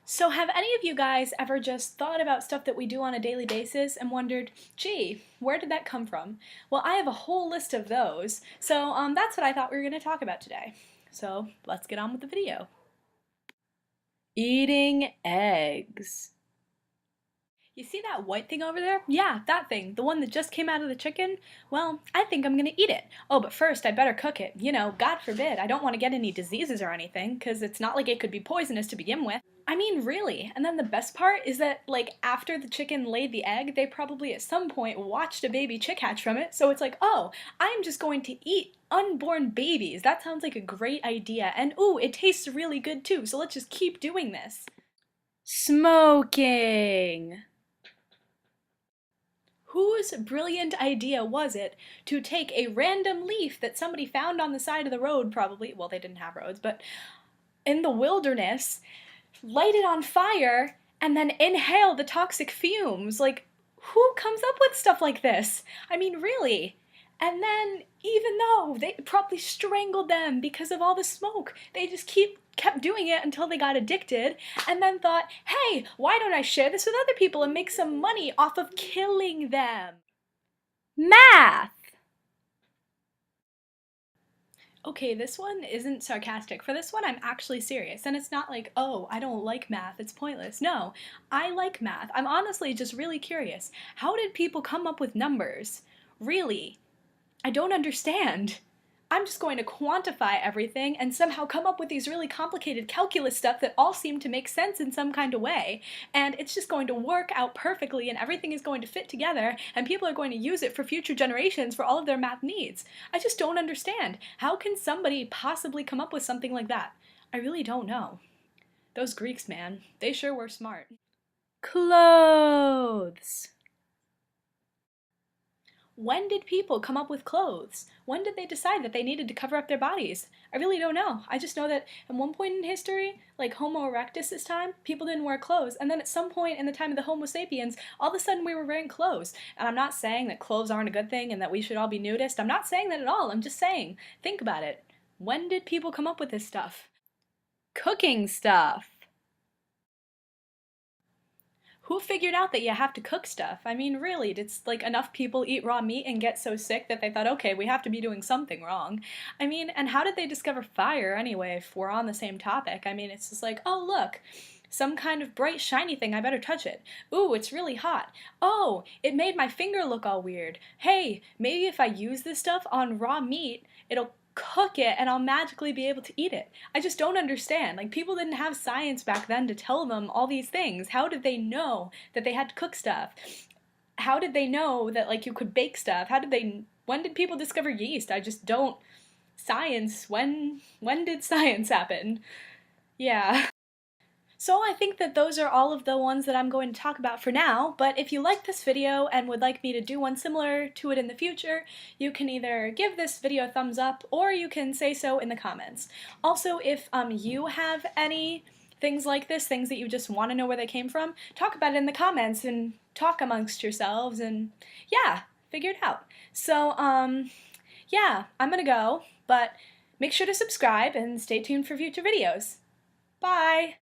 So have any of you guys ever just thought about stuff that we do on a daily basis and wondered, gee, where did that come from? Well, I have a whole list of those, so that's what I thought we were going to talk about today. So let's get on with the video. Eating eggs. You see that white thing over there? Yeah, that thing, the one that just came out of the chicken? Well, I think I'm gonna eat it. Oh, but first I better cook it. You know, God forbid, I don't want to get any diseases or anything, because it's not like it could be poisonous to begin with. I mean, really. And then the best part is that, like, after the chicken laid the egg, they probably at some point watched a baby chick hatch from it, so it's like, oh, I'm just going to eat unborn babies. That sounds like a great idea. And ooh, it tastes really good too, so let's just keep doing this. Smoking! Whose brilliant idea was it to take a random leaf that somebody found on the side of the road, probably, well, they didn't have roads, but in the wilderness, light it on fire, and then inhale the toxic fumes? Like, who comes up with stuff like this? I mean, really? And then, even though they probably strangled them because of all the smoke, they just kept doing it until they got addicted, and then thought, hey, why don't I share this with other people and make some money off of killing them? Math! Okay, this one isn't sarcastic. For this one, I'm actually serious. And it's not like, oh, I don't like math, it's pointless. No, I like math. I'm honestly just really curious. How did people come up with numbers? Really? I don't understand. I'm just going to quantify everything and somehow come up with these really complicated calculus stuff that all seem to make sense in some kind of way, and it's just going to work out perfectly and everything is going to fit together and people are going to use it for future generations for all of their math needs. I just don't understand. How can somebody possibly come up with something like that? I really don't know. Those Greeks, man, they sure were smart. Clothes. When did people come up with clothes? When did they decide that they needed to cover up their bodies? I really don't know. I just know that at one point in history, like Homo erectus' time, people didn't wear clothes. And then at some point in the time of the Homo sapiens, all of a sudden we were wearing clothes. And I'm not saying that clothes aren't a good thing and that we should all be nudist. I'm not saying that at all. I'm just saying, think about it. When did people come up with this stuff? Cooking stuff. Who figured out that you have to cook stuff? I mean, really, did like enough people eat raw meat and get so sick that they thought, okay, we have to be doing something wrong? I mean, and how did they discover fire anyway, if we're on the same topic? I mean, it's just like, oh, look, some kind of bright shiny thing, I better touch it. Ooh, it's really hot. Oh, it made my finger look all weird. Hey, maybe if I use this stuff on raw meat, it'll cook it and I'll magically be able to eat it. I just don't understand. Like, people didn't have science back then to tell them all these things. How did they know that they had to cook stuff? How did they know that, like, you could bake stuff? When did people discover yeast? I just don't. Science, when did science happen? Yeah. So I think that those are all of the ones that I'm going to talk about for now, but if you like this video and would like me to do one similar to it in the future, you can either give this video a thumbs up or you can say so in the comments. Also, if you have any things like this, things that you just want to know where they came from, talk about it in the comments and talk amongst yourselves and yeah, figure it out. So, yeah, I'm gonna go, but make sure to subscribe and stay tuned for future videos. Bye!